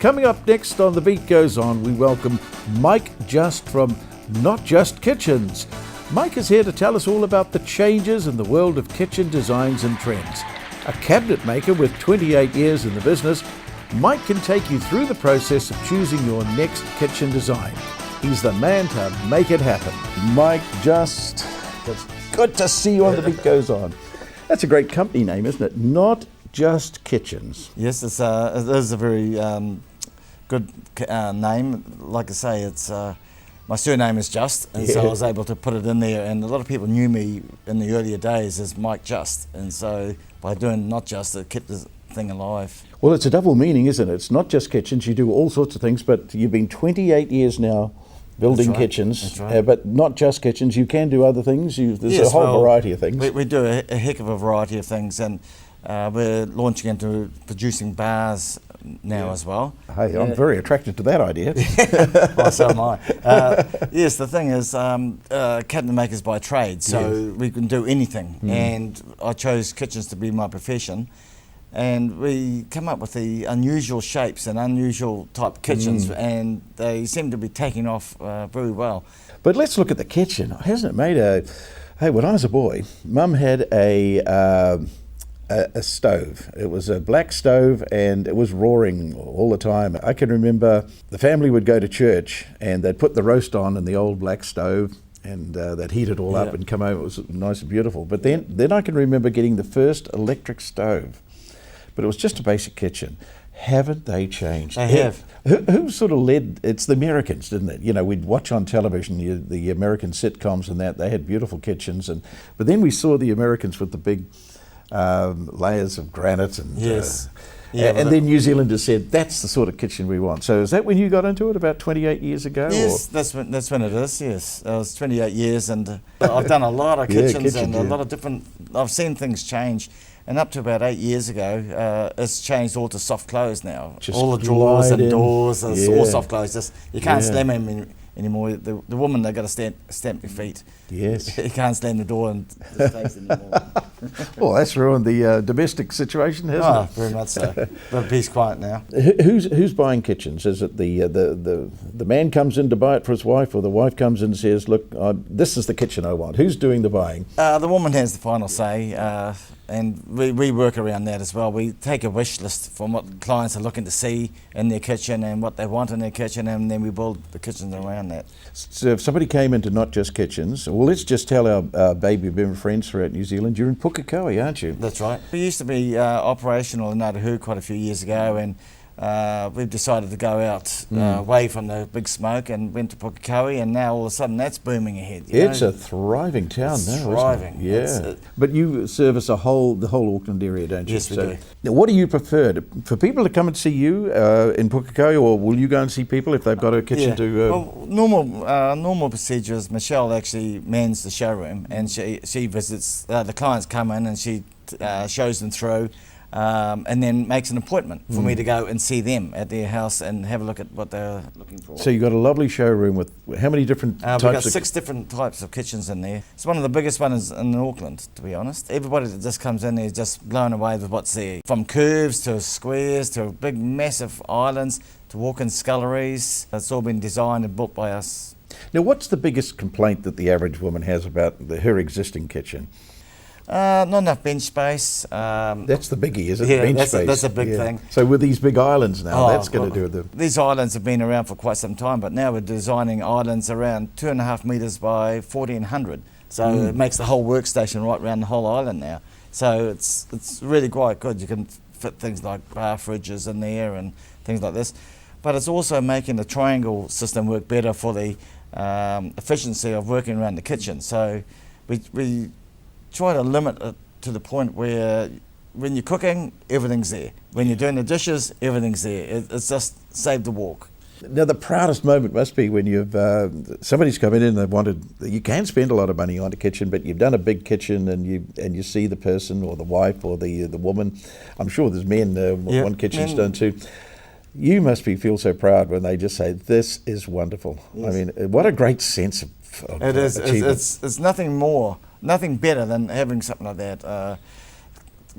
Coming up next on The Beat Goes On, we welcome Mike Just from Not Just Kitchens. Mike is here to tell us all about the changes in the world of kitchen designs and trends. A cabinet maker with 28 years in the business, Mike can take you through the process of choosing your next kitchen design. He's the man to make it happen. Mike Just, it's good to see you on The Beat Goes On. That's a great company name, isn't it? Not Just Kitchens. Yes, it is a very good name. Like I say, it's my surname is Just, and so I was able to put it in there. And a lot of people knew me in the earlier days as Mike Just, and so by doing Not Just, it kept the thing alive. Well, it's a double meaning, isn't it? It's not just kitchens. You do all sorts of things, but you've been 28 years now building kitchens, That's right. But not just kitchens. You can do other things. There's a whole variety of things. We do a heck of a variety of things, and we're launching into producing bars now as well. Hey, I'm very attracted to that idea. Well, so am I. Yes, the thing is, cabinet makers by trade, so we can do anything. And I chose kitchens to be my profession. And we come up with the unusual shapes and unusual type kitchens, and they seem to be taking off very well. But let's look at the kitchen. Hasn't it made a... Hey, when I was a boy, Mum had a stove. It was a black stove, and it was roaring all the time. I can remember the family would go to church, and they'd put the roast on in the old black stove, and they'd heat it all up and come home. It was nice and beautiful. But then I can remember getting the first electric stove. But it was just a basic kitchen. Haven't they changed? They have. Who sort of led? It's the Americans, didn't it? You know, we'd watch on television the American sitcoms and that. They had beautiful kitchens, but then we saw the Americans with the big layers of granite and and then New Zealanders said that's the sort of kitchen we want. So is that when you got into it about 28 years ago? Yes, or? That's when it is. Yes, it was 28 years, and I've done a lot of kitchens and a lot of different. I've seen things change. And up to about 8 years ago, it's changed all to soft close now. Just all the drawers and doors, it's all soft close. You can't slam them anymore. The woman, they've got to stamp your feet. Yes. You can't slam the door and it stays anymore. Well, that's ruined the domestic situation, hasn't it? Very much so. But peace quiet now. Who's buying kitchens? Is it the man comes in to buy it for his wife, or the wife comes in and says, look, this is the kitchen I want? Who's doing the buying? The woman has the final say. And we work around that as well. We take a wish list from what clients are looking to see in their kitchen and what they want in their kitchen, and then we build the kitchens around that. So if somebody came into Not Just Kitchens, well, let's just tell our baby boom friends throughout New Zealand, you're in Pukekohe, aren't you? That's right. We used to be operational in Ngātahu quite a few years ago, and we've decided to go out away from the big smoke and went to Pukekohe, and now all of a sudden that's booming ahead. It's a thriving town now, thriving. Isn't it? Yeah. But you service the whole Auckland area, don't you? Yes, we do. Now, what do you prefer? For people to come and see you in Pukekohe, or will you go and see people if they've got a kitchen to... Well, normal procedure is Michelle actually mans the showroom, and she visits, the clients come in and she shows them through. And then makes an appointment for me to go and see them at their house and have a look at what they're looking for. So you've got a lovely showroom with how many different types? We've got 6 different types of kitchens in there. It's one of the biggest ones in Auckland, to be honest. Everybody that just comes in there is just blown away with what's there. From curves to squares to big massive islands to walk-in sculleries. It's all been designed and built by us. Now, what's the biggest complaint that the average woman has about her existing kitchen? Not enough bench space. That's the biggie, is it? Yeah, bench space. That's a big thing. So with these big islands now, that's going to do with them. These islands have been around for quite some time, but now we're designing islands around 2.5 metres by 1,400. So it makes the whole workstation right around the whole island now. So it's really quite good. You can fit things like bar fridges in there and things like this. But it's also making the triangle system work better for the efficiency of working around the kitchen. So we try to limit it to the point where when you're cooking, everything's there. When you're doing the dishes, everything's there. It's just save the walk. Now, the proudest moment must be when you've somebody's come in and they've wanted. You can spend a lot of money on a kitchen, but you've done a big kitchen and you see the person or the wife or the woman. I'm sure there's men want kitchens done too. You must feel so proud when they just say, "This is wonderful." Yes. I mean, what a great sense of it is. It's nothing better than having something like that.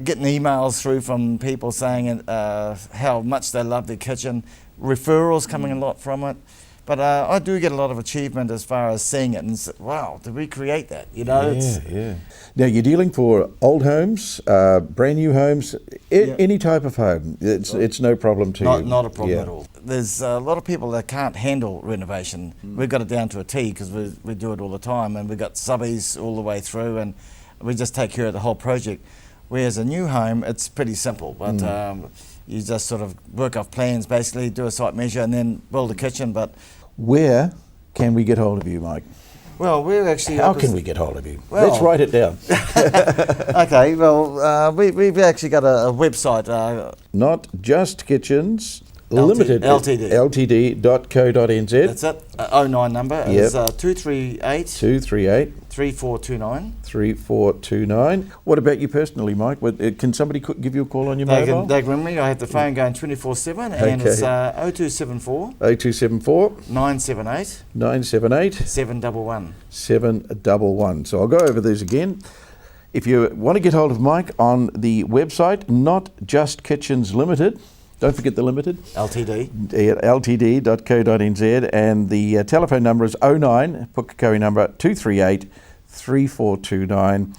getting emails through from people saying how much they love their kitchen, referrals coming a lot from it. But I do get a lot of achievement as far as seeing it and say, wow, did we create that? You know, Yeah. Now you're dealing for old homes, brand new homes, any type of home. It's no problem to you. Not a problem at all. There's a lot of people that can't handle renovation. We've got it down to a T because we do it all the time, and we've got subbies all the way through, and we just take care of the whole project. Whereas a new home, it's pretty simple, but you just sort of work off plans, basically do a site measure and then build a kitchen. But where can we get hold of you, Mike? well, we're actually... How can we get hold of you? Well- Let's write it down. Okay, well, we've actually got a website. Not Just Kitchens Limited. LTD. LTD.co.nz. That's it. 09 number is 238 238 3429. 3429. What about you personally, Mike? Can somebody give you a call on your mobile? They can ring me. I have the phone going 24/7, and it's 0274 0274 978 978 711. 711. So I'll go over these again. If you want to get hold of Mike on the website, Not Just Kitchens Limited, don't forget the limited, LTD. ltd.co.nz, and the telephone number is 09, Pukekohe number 238 3429.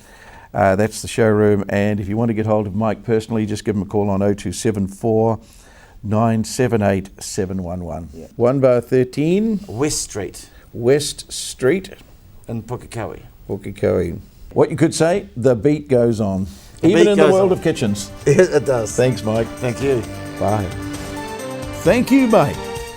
That's the showroom, and if you want to get hold of Mike personally, just give him a call on 0274 978 711. 1 bar 13 West Street West Street, in Pukekohe. Pukekohe. What you could say, the beat goes on. The Even beat in the goes world on. of kitchens. It does. Thanks, Mike. Thank you. Bye. Thank you, Mike.